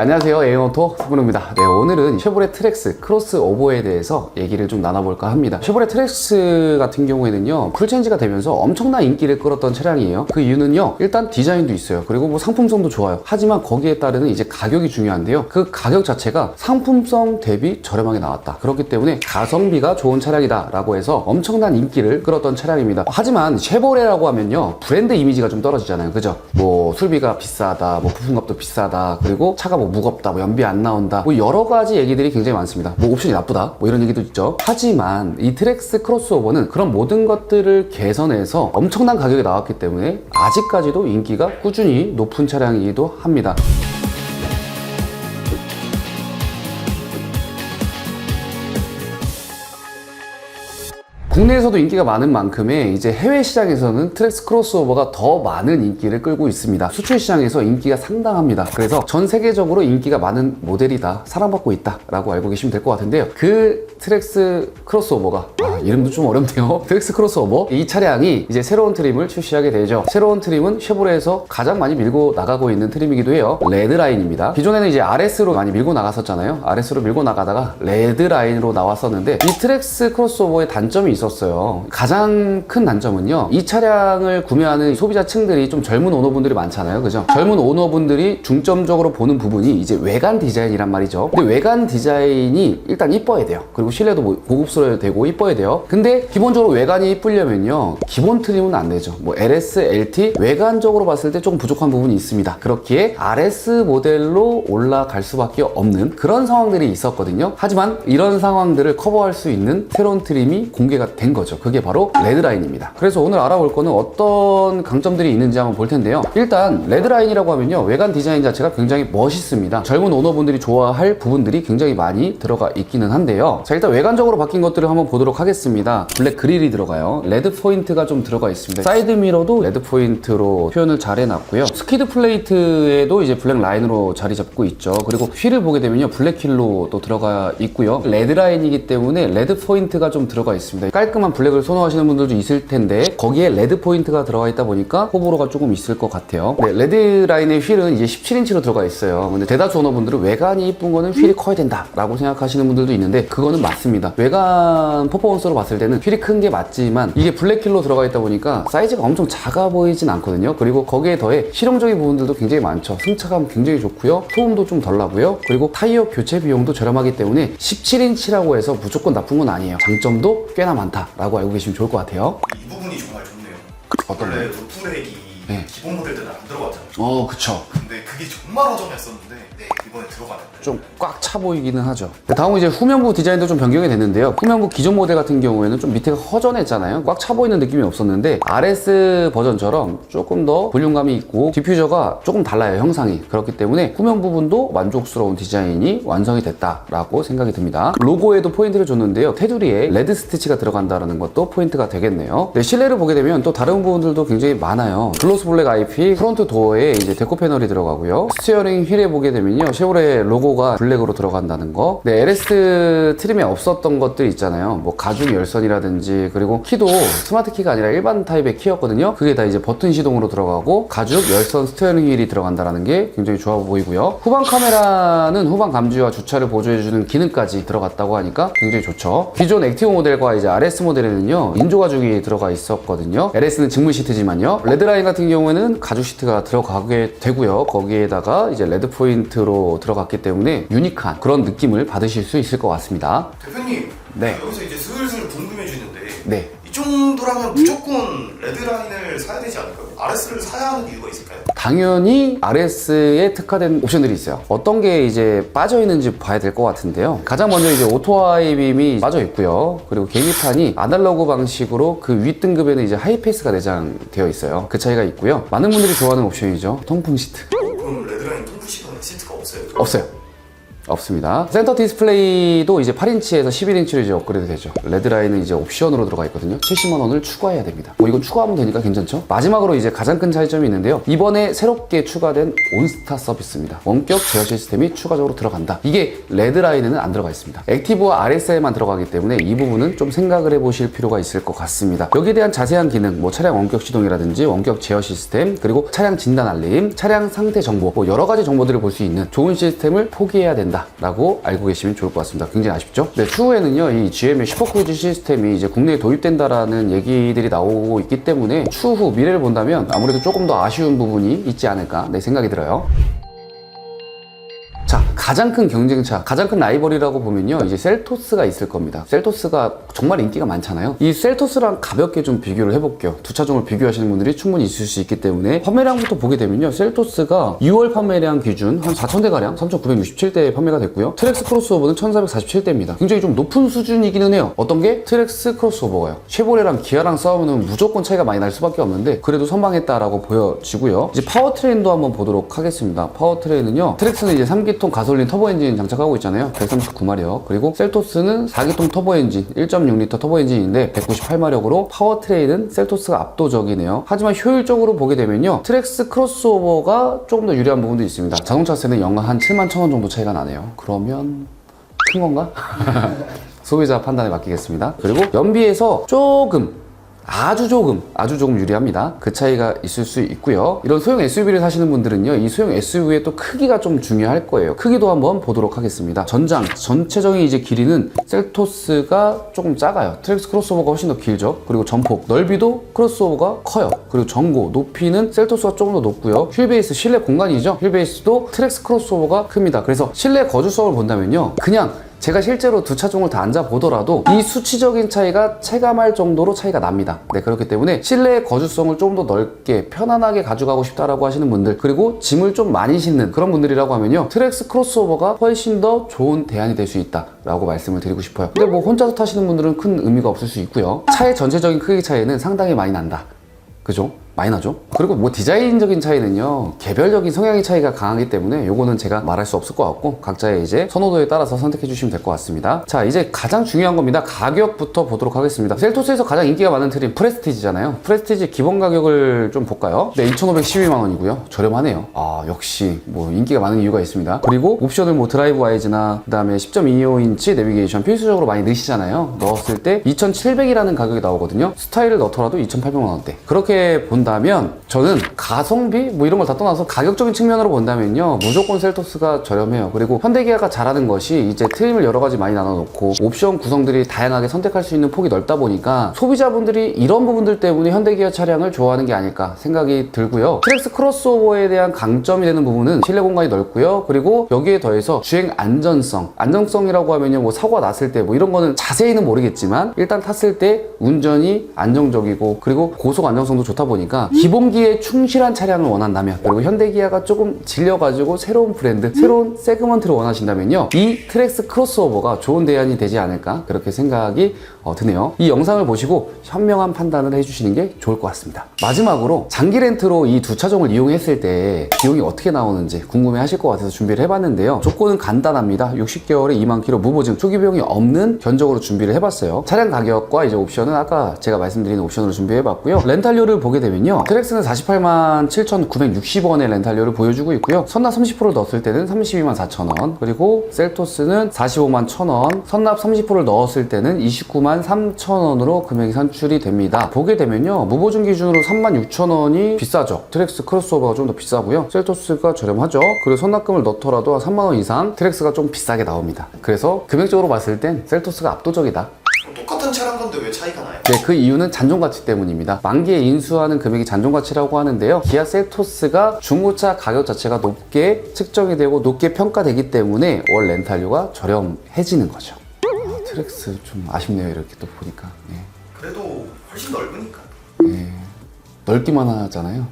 안녕하세요, 에이오토 수근우입니다. 네, 오늘은 쉐보레 트랙스 크로스오버에 대해서 얘기를 좀 나눠볼까 합니다. 쉐보레 트랙스 같은 경우에는요, 풀체인지가 되면서 엄청난 인기를 끌었던 차량이에요. 그 이유는요, 일단 디자인도 있어요. 그리고 뭐 상품성도 좋아요. 하지만 거기에 따르는 이제 가격이 중요한데요, 그 가격 자체가 상품성 대비 저렴하게 나왔다. 그렇기 때문에 가성비가 좋은 차량이다 라고 해서 엄청난 인기를 끌었던 차량입니다. 하지만 쉐보레라고 하면요, 브랜드 이미지가 좀 떨어지잖아요. 그죠? 뭐 술비가 비싸다, 뭐 부품값도 비싸다, 그리고 차가 뭐 무겁다, 뭐 연비 안 나온다, 뭐 여러 가지 얘기들이 굉장히 많습니다. 뭐 옵션이 나쁘다, 뭐 이런 얘기도 있죠. 하지만 이 트랙스 크로스오버는 그런 모든 것들을 개선해서 엄청난 가격에 나왔기 때문에 아직까지도 인기가 꾸준히 높은 차량이기도 합니다. 국내에서도 인기가 많은 만큼에 이제 해외 시장에서는 트랙스 크로스오버가 더 많은 인기를 끌고 있습니다. 수출 시장에서 인기가 상당합니다. 그래서 전 세계적으로 인기가 많은 모델이다, 사랑받고 있다 라고 알고 계시면 될 것 같은데요, 그 트랙스 크로스오버가 이름도 좀 어렵네요. 트랙스 크로스오버, 이 차량이 이제 새로운 트림을 출시하게 되죠. 새로운 트림은 쉐보레에서 가장 많이 밀고 나가고 있는 트림이기도 해요. 레드라인입니다. 기존에는 이제 RS로 많이 밀고 나갔었잖아요. RS로 밀고 나가다가 레드라인으로 나왔었는데, 이 트랙스 크로스오버의 단점이 있었어요. 가장 큰 단점은요, 이 차량을 구매하는 소비자층들이 좀 젊은 오너분들이 많잖아요. 그죠? 젊은 오너분들이 중점적으로 보는 부분이 이제 외관 디자인이란 말이죠. 근데 외관 디자인이 일단 이뻐야 돼요. 그리고 실내도 뭐 고급스러워야 되고 이뻐야 돼요. 근데 기본적으로 외관이 이쁘려면요, 기본 트림은 안 되죠. 뭐 LS, LT 외관적으로 봤을 때 조금 부족한 부분이 있습니다. 그렇기에 RS 모델로 올라갈 수밖에 없는 그런 상황들이 있었거든요. 하지만 이런 상황들을 커버할 수 있는 새로운 트림이 공개가 된 거죠. 그게 바로 레드라인입니다. 그래서 오늘 알아볼 거는 어떤 강점들이 있는지 한번 볼 텐데요. 일단 레드라인이라고 하면요, 외관 디자인 자체가 굉장히 멋있습니다. 젊은 오너분들이 좋아할 부분들이 굉장히 많이 들어가 있기는 한데요. 자, 일단 외관적으로 바뀐 것들을 한번 보도록 하겠습니다. 블랙 그릴이 들어가요. 레드 포인트가 좀 들어가 있습니다. 사이드 미러도 레드 포인트로 표현을 잘 해놨고요. 스키드 플레이트에도 이제 블랙 라인으로 자리 잡고 있죠. 그리고 휠을 보게 되면요, 블랙 휠로 또 들어가 있고요. 레드라인이기 때문에 레드 포인트가 좀 들어가 있습니다. 깔끔한 블랙을 선호하시는 분들도 있을 텐데, 거기에 레드 포인트가 들어가 있다 보니까 호불호가 조금 있을 것 같아요. 네, 레드라인의 휠은 이제 17인치로 들어가 있어요. 근데 대다수 오너분들은 외관이 이쁜 거는 휠이 커야 된다 라고 생각하시는 분들도 있는데, 그거는 맞습니다. 외관 퍼포먼스로 봤을 때는 휠이 큰 게 맞지만, 이게 블랙 휠로 들어가 있다 보니까 사이즈가 엄청 작아 보이진 않거든요. 그리고 거기에 더해 실용적인 부분들도 굉장히 많죠. 승차감 굉장히 좋고요, 소음도 좀 덜 나고요, 그리고 타이어 교체 비용도 저렴하기 때문에 17인치라고 해서 무조건 나쁜 건 아니에요. 장점도 꽤나 많다라고 알고 계시면 좋을 것 같아요. 이 부분이 정말 좋네요. 어떤 원래 루프렉이 기본 모델들은 안 들어갔잖아요. 그쵸. 근데 그게 정말 허전했었는데 이번에 들어가는 거예요. 좀 꽉 차 보이기는 하죠. 다음은 이제 후면부 디자인도 좀 변경이 됐는데요. 후면부 기존 모델 같은 경우에는 좀 밑에가 허전했잖아요. 꽉 차 보이는 느낌이 없었는데, RS 버전처럼 조금 더 볼륨감이 있고 디퓨저가 조금 달라요, 형상이. 그렇기 때문에 후면 부분도 만족스러운 디자인이 완성이 됐다라고 생각이 듭니다. 로고에도 포인트를 줬는데요, 테두리에 레드 스티치가 들어간다는 것도 포인트가 되겠네요. 네, 실내를 보게 되면 또 다른 부분들도 굉장히 많아요. 글로스 블랙 IP, 프론트 도어에 이제 데코 패널이 들어가고요. 스티어링 휠에 보게 되면요, 쉐보레 로고가 블랙으로 들어간다는 거. 네, LS 트림에 없었던 것들 있잖아요. 뭐 가죽 열선이라든지, 그리고 키도 스마트 키가 아니라 일반 타입의 키였거든요. 그게 다 이제 버튼 시동으로 들어가고, 가죽 열선 스티어링 휠이 들어간다는 게 굉장히 좋아 보이고요. 후방 카메라는 후방 감지와 주차를 보조해주는 기능까지 들어갔다고 하니까 굉장히 좋죠. 기존 액티브 모델과 이제 RS 모델에는요, 인조 가죽이 들어가 있었거든요. LS는 직물 시트지만요. 레드라인 같은 경우에는 가죽 시트가 들어가게 되고요. 거기에다가 이제 레드 포인트로 들어갔기 때문에 유니크한 그런 느낌을 받으실 수 있을 것 같습니다. 대표님, 네. 여기서 이제 슬슬 궁금해지는데, 네. 이 정도라면 무조건 레드라인을 사야 되지 않을까요? RS를 사야 하는 이유가 있을까요? 당연히 RS에 특화된 옵션들이 있어요. 어떤 게 이제 빠져 있는지 봐야 될 것 같은데요. 가장 먼저 이제 오토 하이빔이 빠져 있고요. 그리고 계기판이 아날로그 방식으로 그 윗등급에는 이제 하이패스가 내장되어 있어요. 그 차이가 있고요. 많은 분들이 좋아하는 옵션이죠, 통풍 시트. 그럼 레드라인 통풍 시트가 없어요? 없어요. 없습니다. 센터 디스플레이도 이제 8인치에서 11인치로 이제 업그레이드 되죠. 레드라인은 이제 옵션으로 들어가 있거든요. 70만 원을 추가해야 됩니다. 뭐 이건 추가하면 되니까 괜찮죠? 마지막으로 이제 가장 큰 차이점이 있는데요. 이번에 새롭게 추가된 온스타 서비스입니다. 원격 제어 시스템이 추가적으로 들어간다. 이게 레드라인에는 안 들어가 있습니다. 액티브와 RS에만 들어가기 때문에 이 부분은 좀 생각을 해보실 필요가 있을 것 같습니다. 여기에 대한 자세한 기능, 뭐 차량 원격 시동이라든지 원격 제어 시스템, 그리고 차량 진단 알림, 차량 상태 정보, 뭐 여러 가지 정보들을 볼 수 있는 좋은 시스템을 포기해야 된다라고 알고 계시면 좋을 것 같습니다. 굉장히 아쉽죠? 네, 추후에는요, 이 GM의 슈퍼크루즈 시스템이 이제 국내에 도입된다라는 얘기들이 나오고 있기 때문에 추후 미래를 본다면 아무래도 조금 더 아쉬운 부분이 있지 않을까 네, 생각이 들어요. 자, 가장 큰 경쟁차, 가장 큰 라이벌이라고 보면요, 이제 셀토스가 있을 겁니다. 셀토스가 정말 인기가 많잖아요. 이 셀토스랑 가볍게 좀 비교를 해볼게요. 두 차종을 비교하시는 분들이 충분히 있을 수 있기 때문에 판매량부터 보게 되면요, 셀토스가 6월 판매량 기준 한 4,000대가량 3,967대 판매가 됐고요. 트랙스 크로스오버는 1,447대입니다. 굉장히 좀 높은 수준이기는 해요. 어떤 게? 트랙스 크로스오버가요. 쉐보레랑 기아랑 싸우면 무조건 차이가 많이 날 수밖에 없는데 그래도 선방했다라고 보여지고요. 이제 파워트레인도 한번 보도록 하겠습니다. 파워트레인은요, 트랙스는 이제 3기통 가솔린 터보 엔진 장착하고 있잖아요. 139마력. 그리고 셀토스는 4기통 터보 엔진 1.6L 터보 엔진인데 198마력으로 파워트레인은 셀토스가 압도적이네요. 하지만 효율적으로 보게 되면요, 트랙스 크로스오버가 조금 더 유리한 부분도 있습니다. 자동차세는 연간 한 71,000원 정도 차이가 나네요. 그러면 큰 건가? 소비자 판단에 맡기겠습니다. 그리고 연비에서 아주 조금 유리합니다. 그 차이가 있을 수 있고요. 이런 소형 SUV를 사시는 분들은요, 이 소형 SUV의 또 크기가 좀 중요할 거예요. 크기도 한번 보도록 하겠습니다. 전체적인 이제 길이는 셀토스가 조금 작아요. 트랙스 크로스오버가 훨씬 더 길죠. 그리고 전폭, 넓이도 크로스오버가 커요. 그리고 전고, 높이는 셀토스가 조금 더 높고요. 휠베이스, 실내 공간이죠. 휠베이스도 트랙스 크로스오버가 큽니다. 그래서 실내 거주성을 본다면요, 그냥 제가 실제로 두 차종을 다 앉아보더라도 이 수치적인 차이가 체감할 정도로 차이가 납니다. 네, 그렇기 때문에 실내 거주성을 좀 더 넓게 편안하게 가져가고 싶다라고 하시는 분들, 그리고 짐을 좀 많이 싣는 그런 분들이라고 하면요, 트랙스 크로스오버가 훨씬 더 좋은 대안이 될 수 있다라고 말씀을 드리고 싶어요. 근데 뭐 혼자서 타시는 분들은 큰 의미가 없을 수 있고요. 차의 전체적인 크기 차이는 상당히 많이 난다. 그죠? 많이 나죠? 그리고 뭐 디자인적인 차이는요, 개별적인 성향의 차이가 강하기 때문에 요거는 제가 말할 수 없을 것 같고 각자의 이제 선호도에 따라서 선택해 주시면 될 것 같습니다. 자, 이제 가장 중요한 겁니다. 가격부터 보도록 하겠습니다. 셀토스에서 가장 인기가 많은 트림 프레스티지잖아요. 프레스티지 기본 가격을 좀 볼까요? 네, 2,512만 원이고요. 저렴하네요. 아, 역시 뭐 인기가 많은 이유가 있습니다. 그리고 옵션을 뭐 드라이브 와이즈나 그 다음에 10.25인치 내비게이션 필수적으로 많이 넣으시잖아요. 넣었을 때 2,700이라는 가격이 나오거든요. 스타일을 넣더라도 2,800만 원대. 그렇게 본다면 저는 가성비 뭐 이런 걸 다 떠나서 가격적인 측면으로 본다면요, 무조건 셀토스가 저렴해요. 그리고 현대기아가 잘하는 것이 이제 트림을 여러 가지 많이 나눠놓고 옵션 구성들이 다양하게 선택할 수 있는 폭이 넓다 보니까 소비자분들이 이런 부분들 때문에 현대기아 차량을 좋아하는 게 아닐까 생각이 들고요. 트랙스 크로스오버에 대한 강점이 되는 부분은 실내 공간이 넓고요. 그리고 여기에 더해서 주행 안정성이라고 하면요, 뭐 사고가 났을 때 뭐 이런 거는 자세히는 모르겠지만 일단 탔을 때 운전이 안정적이고 그리고 고속 안정성도 좋다 보니까 기본기에 충실한 차량을 원한다면, 그리고 현대기아가 조금 질려가지고 새로운 브랜드, 새로운 세그먼트를 원하신다면요, 이 트랙스 크로스오버가 좋은 대안이 되지 않을까 그렇게 생각이 드네요. 이 영상을 보시고 현명한 판단을 해주시는 게 좋을 것 같습니다. 마지막으로 장기 렌트로 이 두 차종을 이용했을 때 비용이 어떻게 나오는지 궁금해 하실 것 같아서 준비를 해봤는데요. 조건은 간단합니다. 60개월에 2만 킬로 무보증, 초기 비용이 없는 견적으로 준비를 해봤어요. 차량 가격과 이제 옵션은 아까 제가 말씀드린 옵션으로 준비해봤고요. 렌탈료를 보게 되면요, 트랙스는 48만 7,960원의 렌탈료를 보여주고 있고요. 선납 30%를 넣었을 때는 32만 4천원, 그리고 셀토스는 45만 1,000원, 선납 30%를 넣었을 때는 29만 3천원으로 금액이 산출이 됩니다. 보게 되면요, 무보증 기준으로 36,000원이 비싸죠. 트랙스 크로스오버가 좀 더 비싸고요. 셀토스가 저렴하죠. 그리고 선납금을 넣더라도 3만원 이상 트랙스가 좀 비싸게 나옵니다. 그래서 금액적으로 봤을 땐 셀토스가 압도적이다. 똑같은 차량 건데 왜 차이가 나요? 네, 그 이유는 잔존가치 때문입니다. 만기에 인수하는 금액이 잔존가치라고 하는데요, 기아 셀토스가 중고차 가격 자체가 높게 측정이 되고 높게 평가되기 때문에 월 렌탈료가 저렴해지는 거죠. 트랙스 좀 아쉽네요, 이렇게 또 보니까. 네. 그래도 훨씬 넓으니까. 네. 넓기만 하잖아요.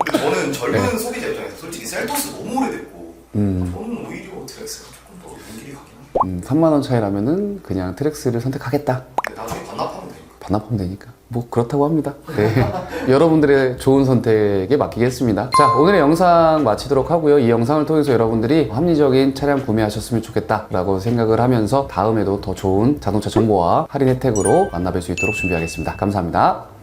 근데 저는 젊은 소비자 입장에서 솔직히 셀토스 너무 오래됐고 저는 오히려 트랙스가 조금 더 인기가 가긴 합니다. 3만원 차이라면은 그냥 트랙스를 선택하겠다. 근데 나중에 반납하면 되니까. 반납하면 되니까. 뭐 그렇다고 합니다. 네. 여러분들의 좋은 선택에 맡기겠습니다. 자, 오늘의 영상 마치도록 하고요. 이 영상을 통해서 여러분들이 합리적인 차량 구매하셨으면 좋겠다라고 생각을 하면서 다음에도 더 좋은 자동차 정보와 할인 혜택으로 만나뵐 수 있도록 준비하겠습니다. 감사합니다.